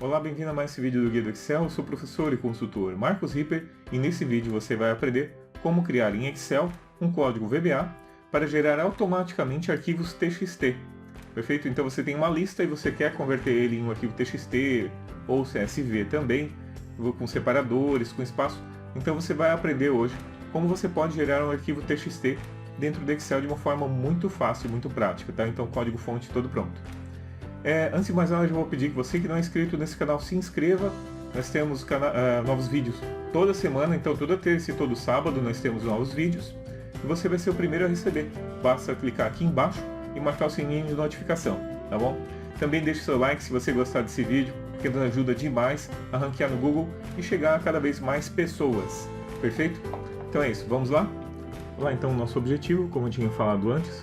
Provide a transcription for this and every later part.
Olá, bem-vindo a mais esse vídeo do Guia do Excel. Eu sou o professor e consultor Marcos Ripper e nesse vídeo você vai aprender como criar em Excel um código VBA para gerar automaticamente arquivos TXT. Perfeito? Então você tem uma lista e você quer converter ele em um arquivo TXT ou CSV também, com separadores, com espaço. Então você vai aprender hoje como você pode gerar um arquivo TXT dentro do Excel de uma forma muito fácil, muito prática, tá? Então código-fonte todo pronto. Antes de mais nada, eu vou pedir que você que não é inscrito nesse canal se inscreva. Nós temos novos vídeos toda semana, então toda terça e todo sábado nós temos novos vídeos. E você vai ser o primeiro a receber. Basta clicar aqui embaixo e marcar o sininho de notificação, tá bom? Também deixe seu like se você gostar desse vídeo, porque nos ajuda demais a ranquear no Google e chegar a cada vez mais pessoas. Perfeito? Então é isso, vamos lá? Então o nosso objetivo, como eu tinha falado antes,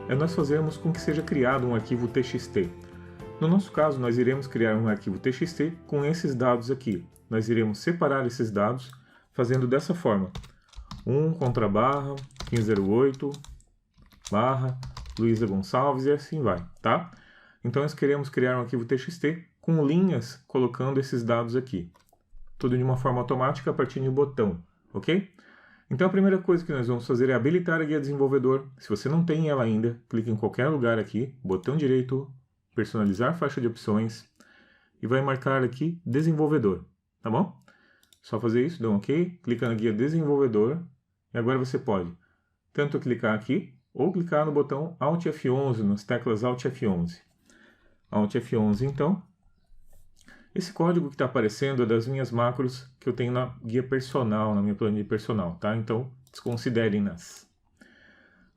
é nós fazermos com que seja criado um arquivo TXT. No nosso caso, nós iremos criar um arquivo TXT com esses dados aqui. Nós iremos separar esses dados fazendo dessa forma. 1 contra barra, 1508, barra, Luísa Gonçalves e assim vai, tá? Então nós queremos criar um arquivo TXT com linhas colocando esses dados aqui. Tudo de uma forma automática a partir de um botão, ok? Então a primeira coisa que nós vamos fazer é habilitar a guia desenvolvedor. Se você não tem ela ainda, clique em qualquer lugar aqui, botão direito, personalizar faixa de opções e vai marcar aqui desenvolvedor, tá bom? Só fazer isso, dá um OK, clica na guia desenvolvedor e agora você pode tanto clicar aqui ou clicar no botão Alt F11, nas teclas Alt F11. Alt F11 então. Esse código que está aparecendo é das minhas macros que eu tenho na guia personal, na minha planilha personal, tá? Então desconsiderem-nas.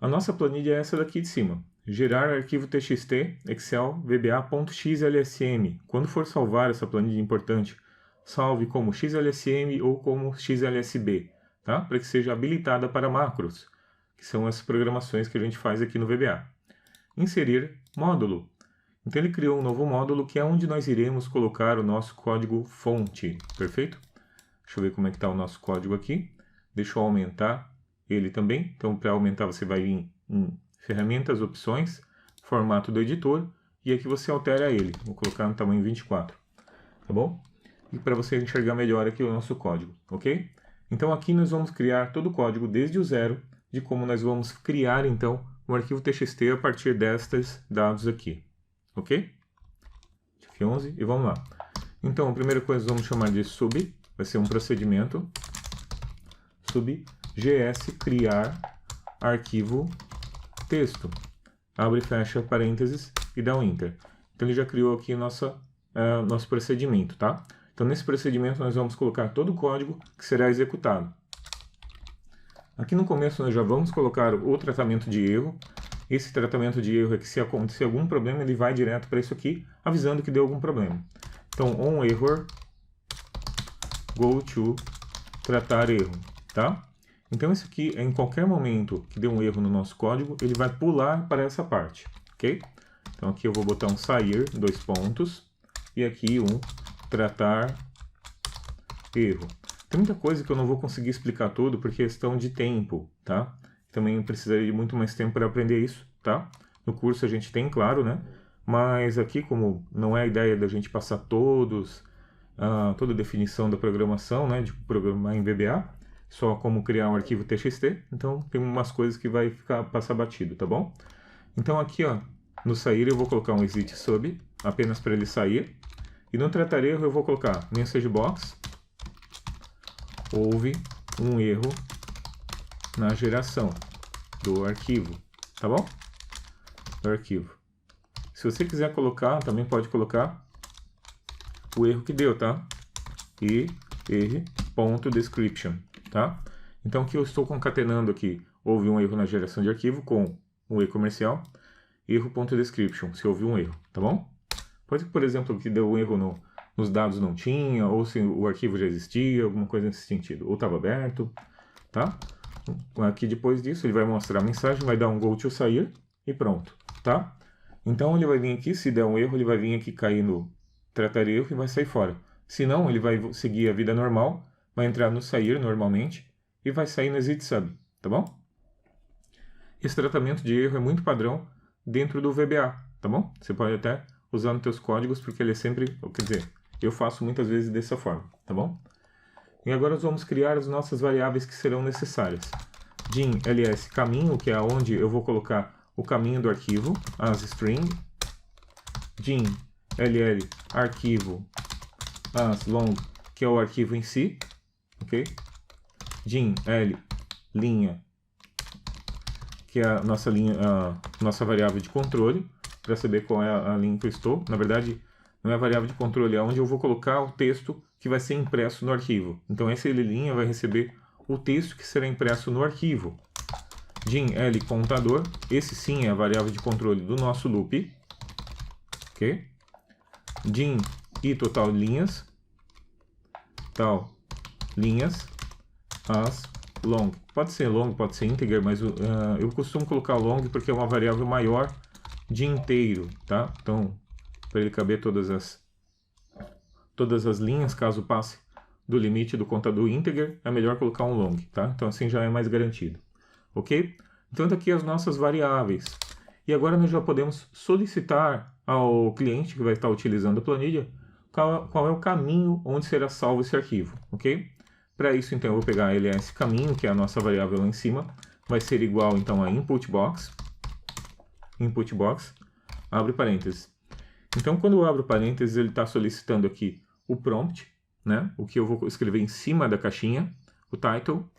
A nossa planilha é essa daqui de cima. Gerar arquivo TXT Excel VBA.xlsm. Quando for salvar essa planilha importante, salve como XLSM ou como XLSB, tá? Para que seja habilitada para macros, que são as programações que a gente faz aqui no VBA. Inserir módulo. Então ele criou um novo módulo que é onde nós iremos colocar o nosso código fonte, perfeito? Deixa eu ver como é que está o nosso código aqui. Deixa eu aumentar ele também. Então para aumentar você vai vir em ferramentas, opções, formato do editor, e aqui você altera ele. Vou colocar no tamanho 24, tá bom? E para você enxergar melhor aqui o nosso código, ok? Então aqui nós vamos criar todo o código desde o zero, de como nós vamos criar então um arquivo TXT a partir destes dados aqui, ok? F11 e vamos lá. Então a primeira coisa vamos chamar de sub, vai ser um procedimento, sub gs criar arquivo texto, abre e fecha parênteses e dá um enter. Então ele já criou aqui nosso procedimento, tá? Então nesse procedimento nós vamos colocar todo o código que será executado. Aqui no começo nós já vamos colocar o tratamento de erro. Esse tratamento de erro é que se acontecer algum problema ele vai direto para isso aqui, avisando que deu algum problema. Então on error, go to tratar erro, tá? Então isso aqui, em qualquer momento que dê um erro no nosso código, ele vai pular para essa parte, ok? Então aqui eu vou botar um sair, 2 pontos, e aqui um tratar erro. Tem muita coisa que eu não vou conseguir explicar tudo por questão de tempo, tá? Também precisaria de muito mais tempo para aprender isso, tá? No curso a gente tem, claro, né? Mas aqui, como não é a ideia da gente passar toda a definição da programação, né? De programar em VBA, só como criar um arquivo TXT, então tem umas coisas que vai passar batido, tá bom? Então aqui, ó, no sair eu vou colocar um exit sub, apenas para ele sair, e no tratar erro eu vou colocar message box, houve um erro na geração do arquivo, tá bom? Do arquivo. Se você quiser colocar, também pode colocar o erro que deu, tá? E erro.description. Tá? Então aqui eu estou concatenando aqui, houve um erro na geração de arquivo com o e-comercial, erro.description, se houve um erro, tá bom? Pode que, por exemplo, que deu um erro nos dados não tinha, ou se o arquivo já existia, alguma coisa nesse sentido, ou estava aberto, tá? Aqui depois disso ele vai mostrar a mensagem, vai dar um go to sair e pronto, tá? Então ele vai vir aqui, se der um erro, ele vai vir aqui cair no tratar erro e vai sair fora. Se não, ele vai seguir a vida normal, vai entrar no sair normalmente e vai sair no exit sub, tá bom? Esse tratamento de erro é muito padrão dentro do VBA, tá bom? Você pode até usar nos teus códigos porque ele é sempre, quer dizer, eu faço muitas vezes dessa forma, tá bom? E agora nós vamos criar as nossas variáveis que serão necessárias. Din ls caminho, que é onde eu vou colocar o caminho do arquivo, as string. Din ll arquivo as long, que é o arquivo em si, ok? Din l linha, que é a nossa linha, a nossa variável de controle, para saber qual é a linha que eu estou. Na verdade, não é a variável de controle, é onde eu vou colocar o texto que vai ser impresso no arquivo. Então essa linha vai receber o texto que será impresso no arquivo. Din l contador, esse sim é a variável de controle do nosso loop, ok? Din e total linhas, tal linhas, as long. Pode ser long, pode ser integer, mas eu costumo colocar long porque é uma variável maior de inteiro, tá? Então, para ele caber todas as linhas, caso passe do limite do contador integer, é melhor colocar um long, tá? Então assim já é mais garantido, ok? Então daqui as nossas variáveis. E agora nós já podemos solicitar ao cliente que vai estar utilizando a planilha qual é o caminho onde será salvo esse arquivo, ok? Para isso, então, eu vou pegar ls caminho, que é a nossa variável lá em cima, vai ser igual, então, a input box, abre parênteses. Então, quando eu abro parênteses, ele está solicitando aqui o prompt, né? O que eu vou escrever em cima da caixinha, o title,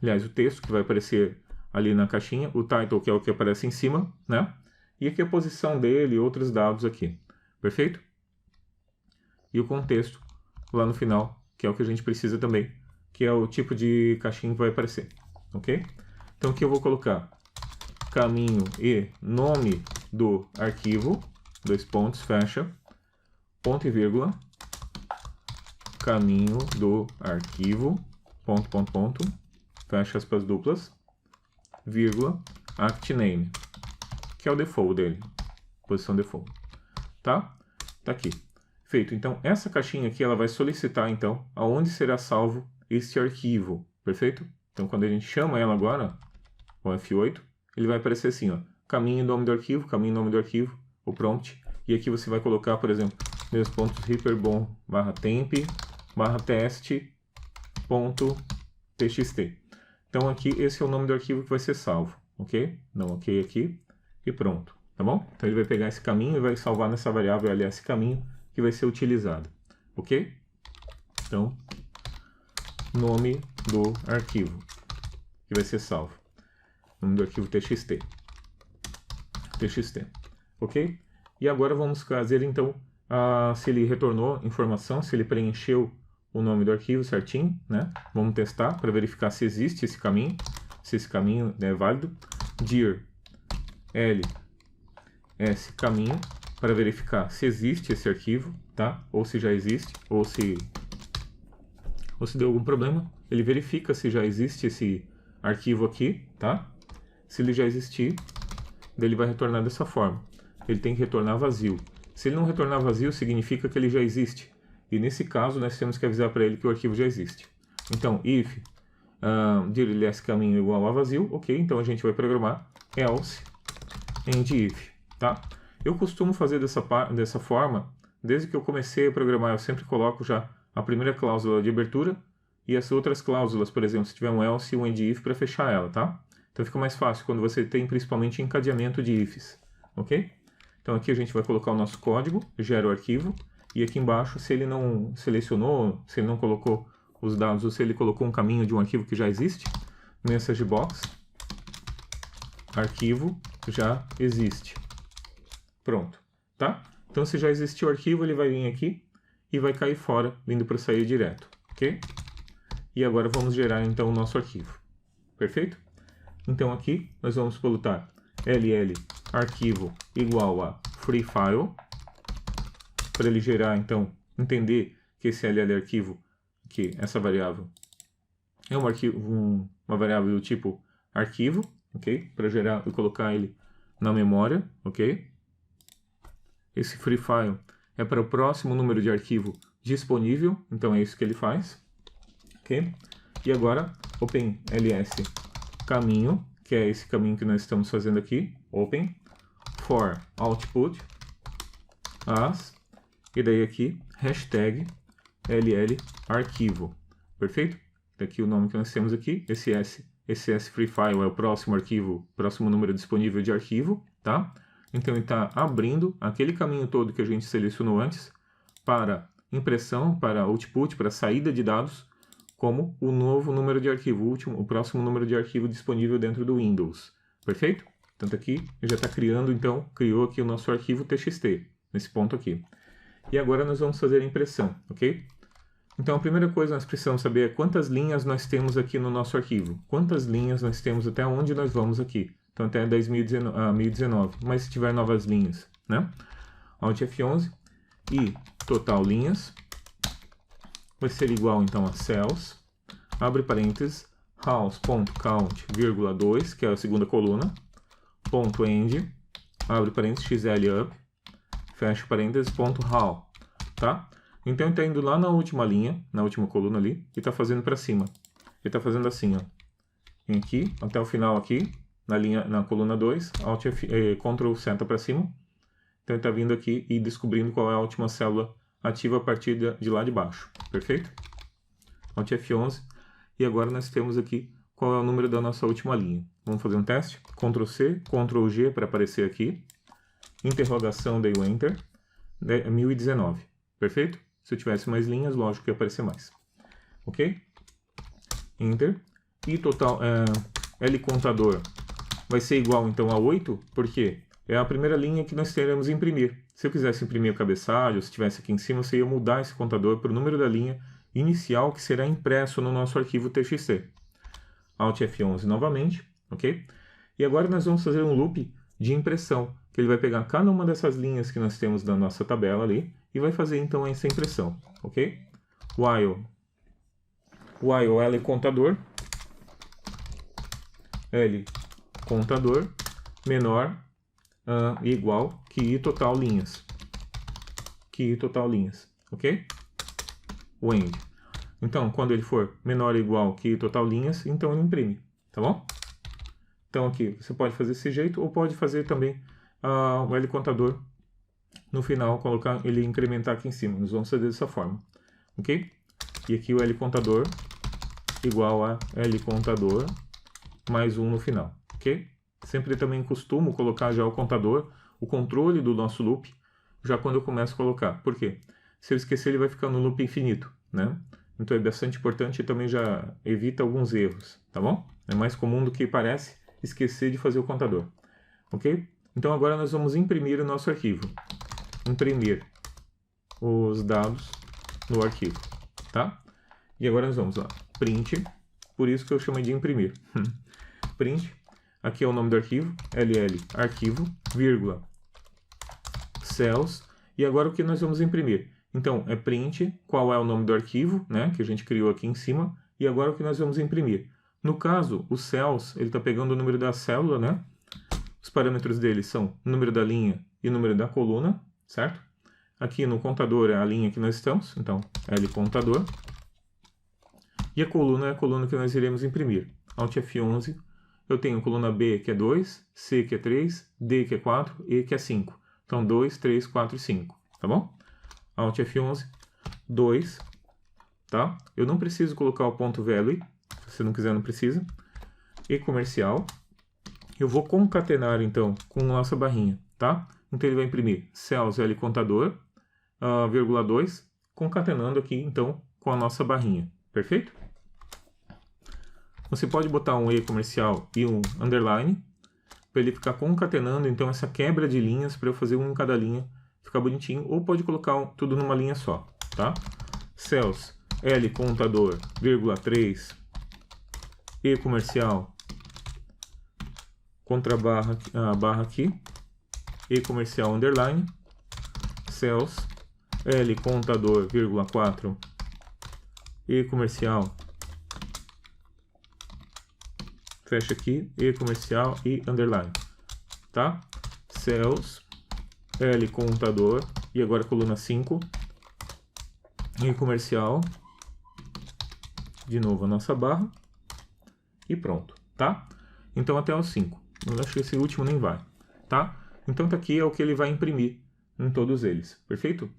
aliás, o texto que vai aparecer ali na caixinha, o title, que é o que aparece em cima, né? E aqui a posição dele e outros dados aqui, perfeito? E o contexto lá no final, que é o que a gente precisa também, que é o tipo de caixinha que vai aparecer, ok? Então aqui eu vou colocar caminho e nome do arquivo, dois pontos, fecha, ponto e vírgula, caminho do arquivo, ponto, fecha aspas duplas, vírgula, ActName, que é o default dele, posição default, tá? Tá aqui. Feito. Então, essa caixinha aqui, ela vai solicitar, então, aonde será salvo este arquivo, perfeito? Então, quando a gente chama ela agora, com F8, ele vai aparecer assim, ó, caminho, nome do arquivo, o prompt, e aqui você vai colocar, por exemplo, meus.hyperbon /temp /test.txt. Então, aqui, esse é o nome do arquivo que vai ser salvo, ok? Não, ok aqui, e pronto, tá bom? Então, ele vai pegar esse caminho e vai salvar nessa variável ls caminho, que vai ser utilizado, ok? Então, nome do arquivo que vai ser salvo, nome do arquivo txt, ok? E agora vamos fazer então se ele retornou informação, se ele preencheu o nome do arquivo certinho, né? Vamos testar para verificar se existe esse caminho, se esse caminho é válido. Dir ls caminho, para verificar se existe esse arquivo, tá? Ou se já existe, ou se deu algum problema. Ele verifica se já existe esse arquivo aqui, tá? Se ele já existir, ele vai retornar dessa forma. Ele tem que retornar vazio. Se ele não retornar vazio, significa que ele já existe. E nesse caso, nós temos que avisar para ele que o arquivo já existe. Então, if dir ls caminho igual a vazio, ok? Então a gente vai programar else and if, tá? Eu costumo fazer dessa forma, desde que eu comecei a programar, eu sempre coloco já a primeira cláusula de abertura e as outras cláusulas, por exemplo, se tiver um else e um end if para fechar ela, tá? Então fica mais fácil quando você tem principalmente encadeamento de ifs, ok? Então aqui a gente vai colocar o nosso código, gera o arquivo, e aqui embaixo, se ele não selecionou, se ele não colocou os dados, ou se ele colocou um caminho de um arquivo que já existe, message box, arquivo já existe. Pronto, tá? Então se já existiu o arquivo, ele vai vir aqui e vai cair fora, vindo para sair direto, ok? E agora vamos gerar então o nosso arquivo, perfeito? Então aqui nós vamos colocar ll arquivo igual a free file, para ele gerar então, entender que esse ll arquivo, que essa variável é um arquivo, uma variável do tipo arquivo, ok? Para gerar e colocar ele na memória, ok? Esse free file é para o próximo número de arquivo disponível, então é isso que ele faz, ok? E agora, open ls caminho, que é esse caminho que nós estamos fazendo aqui, open, for output, as, e daí aqui, hashtag ll arquivo, perfeito? Daqui o nome que nós temos aqui, esse S free file é o próximo arquivo, próximo número disponível de arquivo, tá? Então ele está abrindo aquele caminho todo que a gente selecionou antes para impressão, para output, para saída de dados, como o novo número de arquivo, o próximo número de arquivo disponível dentro do Windows, perfeito? Tanto aqui, já está criando, então, criou aqui o nosso arquivo TXT, nesse ponto aqui. E agora nós vamos fazer a impressão, ok? Então a primeira coisa que nós precisamos saber é quantas linhas nós temos aqui no nosso arquivo. Quantas linhas nós temos até onde nós vamos aqui. Então até 1019, mas se tiver novas linhas, né? Alt F11 e total linhas vai ser igual então a cells, abre parênteses, house.count, vírgula 2, que é a segunda coluna, ponto end, abre parênteses, xlup, fecha parênteses, ponto how, tá? Então ele está indo lá na última linha, na última coluna ali, e está fazendo para cima. Ele está fazendo assim, ó. Vem aqui, até o final aqui, na coluna 2, Ctrl seta para cima. Então ele está vindo aqui e descobrindo qual é a última célula ativa a partir de lá de baixo. Perfeito? Alt F11. E agora nós temos aqui qual é o número da nossa última linha. Vamos fazer um teste. Ctrl C, Ctrl G para aparecer aqui. Interrogação, dei o Enter. 1019. Perfeito? Se eu tivesse mais linhas, lógico que ia aparecer mais. Ok? Enter. E total, L contador vai ser igual então a 8, porque é a primeira linha que nós teremos imprimir. Se eu quisesse imprimir o cabeçalho, se estivesse aqui em cima, você ia mudar esse contador para o número da linha inicial que será impresso no nosso arquivo TXT. Alt F11 novamente, ok? E agora nós vamos fazer um loop de impressão, que ele vai pegar cada uma dessas linhas que nós temos da nossa tabela ali e vai fazer então essa impressão, ok? While L contador, L contador menor igual que total linhas, ok? O end. Então, quando ele for menor ou igual que total linhas, então ele imprime, tá bom? Então aqui você pode fazer desse jeito ou pode fazer também o L contador no final, colocar ele incrementar aqui em cima. Nós vamos fazer dessa forma, ok? E aqui o L contador igual a L contador mais 1 no final, ok? Sempre também costumo colocar já o contador, o controle do nosso loop, já quando eu começo a colocar. Por quê? Se eu esquecer, ele vai ficar no loop infinito, né? Então é bastante importante e também já evita alguns erros, tá bom? É mais comum do que parece esquecer de fazer o contador, ok? Então agora nós vamos imprimir o nosso arquivo. Imprimir os dados no arquivo, tá? E agora nós vamos lá, print, por isso que eu chamei de imprimir. Print, aqui é o nome do arquivo, ll arquivo, vírgula, cells, e agora o que nós vamos imprimir? Então, é print, qual é o nome do arquivo, né, que a gente criou aqui em cima, e agora o que nós vamos imprimir? No caso, o cells, ele está pegando o número da célula, né? Os parâmetros dele são o número da linha e o número da coluna, certo? Aqui no contador é a linha que nós estamos, então L contador. E a coluna é a coluna que nós iremos imprimir. Alt F11, eu tenho a coluna B que é 2, C que é 3, D que é 4, E que é 5. Então 2, 3, 4 e 5, tá bom? Alt F11, 2, tá? Eu não preciso colocar o ponto value, se você não quiser não precisa. E comercial. Eu vou concatenar então com a nossa barrinha, tá? Então ele vai imprimir cells L contador, vírgula 2, concatenando aqui então com a nossa barrinha, perfeito? Você pode botar um E comercial e um underline, para ele ficar concatenando então essa quebra de linhas, para eu fazer um em cada linha, ficar bonitinho, ou pode colocar tudo numa linha só, tá? Cells L contador, vírgula 3, E comercial, contra a barra aqui, E comercial underline, cells, L contador, vírgula 4, E comercial, fecha aqui, E comercial e underline, tá? Cells, L contador, e agora coluna 5, E comercial, de novo a nossa barra, e pronto, tá? Então até o 5. Eu acho que esse último nem vai, tá? Então tá aqui é o que ele vai imprimir em todos eles, perfeito?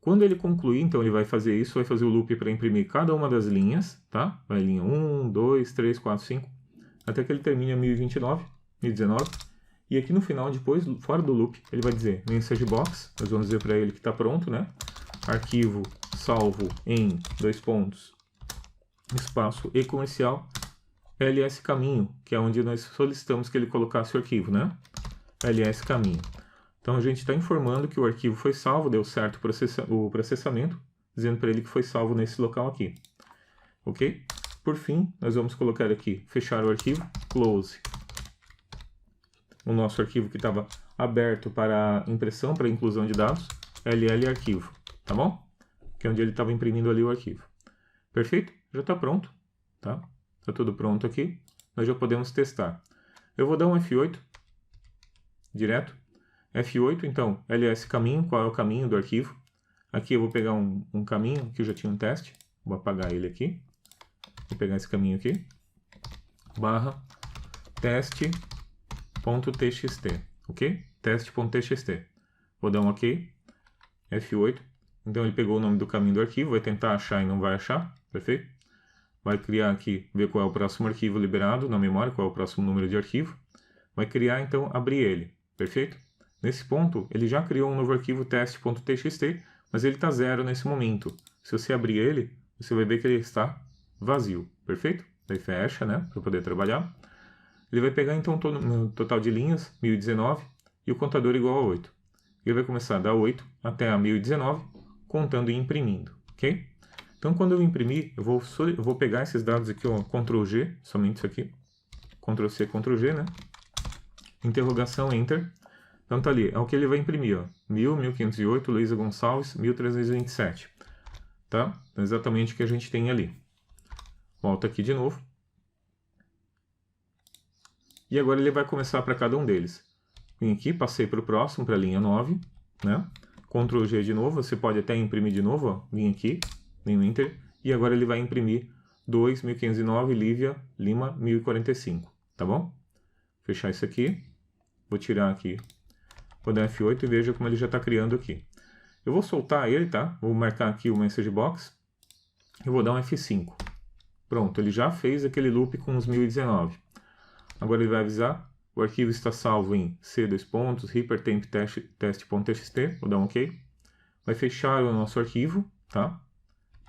Quando ele concluir, então ele vai fazer isso, vai fazer o loop para imprimir cada uma das linhas, tá? Vai linha 1, 2, 3, 4, 5, até que ele termine a 1029, 1019. E aqui no final, depois, fora do loop, ele vai dizer message box, nós vamos dizer para ele que está pronto, né? Arquivo salvo em, dois pontos, espaço e comercial, ls caminho, que é onde nós solicitamos que ele colocasse o arquivo, né? ls caminho. Então a gente está informando que o arquivo foi salvo, deu certo o processamento, dizendo para ele que foi salvo nesse local aqui. Ok? Por fim, nós vamos colocar aqui, fechar o arquivo, close. O nosso arquivo que estava aberto para impressão, para inclusão de dados, ll arquivo, tá bom? Que é onde ele estava imprimindo ali o arquivo. Perfeito? Já está pronto, tá? Está tudo pronto aqui, nós já podemos testar. Eu vou dar um F8, direto. F8, então, ls caminho, qual é o caminho do arquivo? Aqui eu vou pegar um caminho, que eu já tinha um teste, vou apagar ele aqui. Vou pegar esse caminho aqui, barra teste.txt, ok? Teste.txt. Vou dar um ok, F8. Então ele pegou o nome do caminho do arquivo, vai tentar achar e não vai achar, perfeito? Vai criar aqui, ver qual é o próximo arquivo liberado na memória, qual é o próximo número de arquivo. Vai criar, então, abrir ele, perfeito? Nesse ponto, ele já criou um novo arquivo teste.txt, mas ele está zero nesse momento. Se você abrir ele, você vai ver que ele está vazio, perfeito? Daí fecha, né, para poder trabalhar. Ele vai pegar, então, o total de linhas, 1019, e o contador igual a 8. Ele vai começar da 8 até a 1019, contando e imprimindo, ok? Então, quando eu imprimir, eu vou pegar esses dados aqui, ó, Ctrl G, somente isso aqui, Ctrl C, Ctrl G, né? Interrogação, Enter. Então tá ali, é o que ele vai imprimir, ó, 1000, 1508, Luísa Gonçalves, 1327, tá? Então, exatamente o que a gente tem ali. Volta aqui de novo. E agora ele vai começar para cada um deles. Vim aqui, passei para o próximo, para a linha 9, né? Ctrl G de novo, você pode até imprimir de novo, ó. Vim aqui, vim no Enter, e agora ele vai imprimir 2.509, Lívia Lima 1045, tá bom? Fechar isso aqui, vou tirar aqui, vou dar F8 e veja como ele já está criando aqui. Eu vou soltar ele, tá? Vou marcar aqui o message box, e vou dar um F5. Pronto, ele já fez aquele loop com os 1019. Agora ele vai avisar, o arquivo está salvo em hypertemptest.txt, vou dar um OK. Vai fechar o nosso arquivo, tá?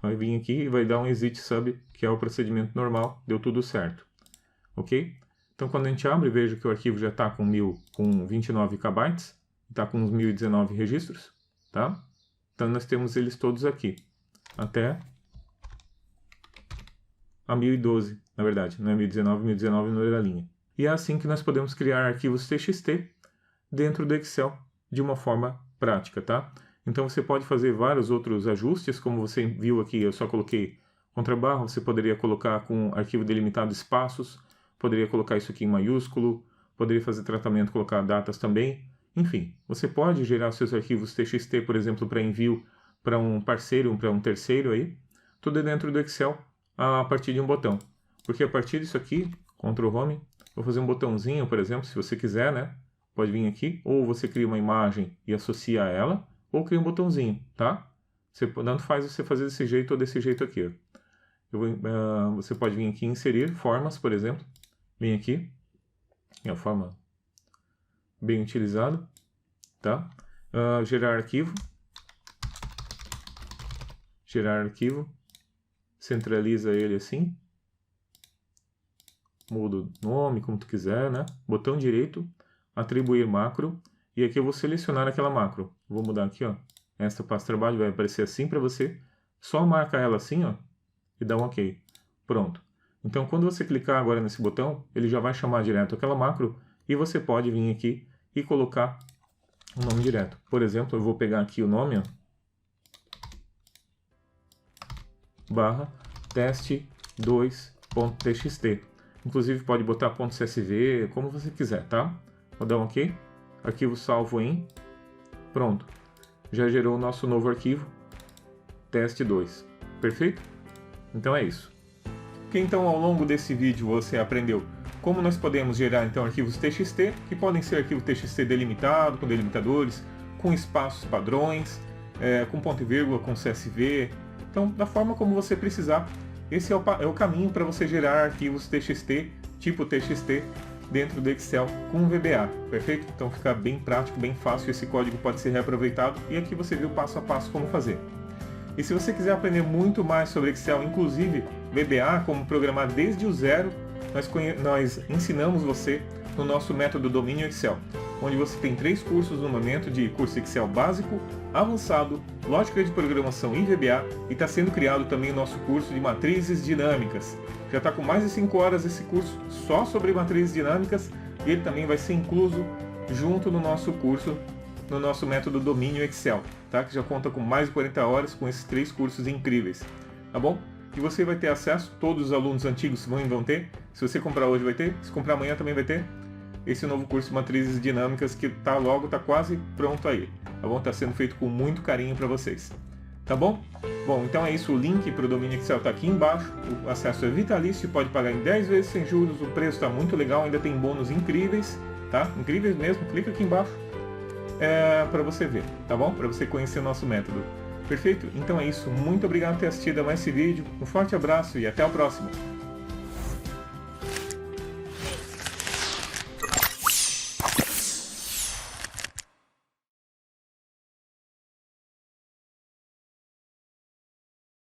Vai vir aqui e vai dar um exit sub, que é o procedimento normal, deu tudo certo. Ok? Então quando a gente abre, veja que o arquivo já está com 29 KB, está com uns 1019 registros, tá? Então nós temos eles todos aqui, até a 1012, na verdade, não é 1019, 1019 no da linha. E é assim que nós podemos criar arquivos TXT dentro do Excel de uma forma prática, tá? Então você pode fazer vários outros ajustes, como você viu aqui, eu só coloquei contrabarra, você poderia colocar com arquivo delimitado espaços, poderia colocar isso aqui em maiúsculo, poderia fazer tratamento, colocar datas também. Enfim, você pode gerar seus arquivos TXT, por exemplo, para envio para um parceiro, para um terceiro aí, tudo dentro do Excel a partir de um botão. Porque a partir disso aqui, Ctrl Home, vou fazer um botãozinho, por exemplo, se você quiser, né? Pode vir aqui, ou você cria uma imagem e associa a ela, ou cria um botãozinho, tá? Tanto faz você fazer desse jeito ou desse jeito aqui. Você pode vir aqui e inserir formas, por exemplo. Vem aqui, é a forma bem utilizada, tá? Gerar arquivo. Gerar arquivo. Centraliza ele assim. Muda o nome, como tu quiser, né? Botão direito, atribuir macro. E aqui eu vou selecionar aquela macro. Vou mudar aqui, ó. Esta pasta de trabalho vai aparecer assim para você. Só marca ela assim, ó. E dá um OK. Pronto. Então, quando você clicar agora nesse botão, ele já vai chamar direto aquela macro. E você pode vir aqui e colocar o nome direto. Por exemplo, eu vou pegar aqui o nome, ó. Barra teste2.txt. Inclusive pode botar .csv, como você quiser, tá? Vou dar um OK. Arquivo salvo em. Pronto. Já gerou o nosso novo arquivo, teste2. Perfeito? Então é isso. Então ao longo desse vídeo você aprendeu como nós podemos gerar então arquivos TXT, que podem ser arquivo TXT delimitado, com delimitadores, com espaços padrões, com ponto e vírgula, com CSV. Então, da forma como você precisar, esse é o caminho para você gerar arquivos TXT, tipo TXT, dentro do Excel com VBA, perfeito? Então fica bem prático, bem fácil, esse código pode ser reaproveitado e aqui você viu passo a passo como fazer. E se você quiser aprender muito mais sobre Excel, inclusive VBA, como programar desde o zero, nós ensinamos você no nosso método Domínio Excel, onde você tem 3 cursos no momento de curso Excel básico, avançado, lógica de programação e VBA, e está sendo criado também o nosso curso de matrizes dinâmicas. Já está com mais de 5 horas esse curso só sobre matrizes dinâmicas, e ele também vai ser incluso junto no nosso curso, no nosso método Domínio Excel, tá? Que já conta com mais de 40 horas com esses 3 cursos incríveis, tá bom? E você vai ter acesso, todos os alunos antigos vão ter, se você comprar hoje vai ter, se comprar amanhã também vai ter, esse novo curso de matrizes dinâmicas que está quase pronto aí, tá bom? Está sendo feito com muito carinho para vocês, tá bom? Bom, então é isso, o link para o Domínio Excel está aqui embaixo, o acesso é vitalício, pode pagar em 10 vezes sem juros, o preço está muito legal, ainda tem bônus incríveis, tá? Incríveis mesmo, clica aqui embaixo para você ver, tá bom? Para você conhecer o nosso método. Perfeito? Então é isso, muito obrigado por ter assistido a mais esse vídeo, um forte abraço e até o próximo!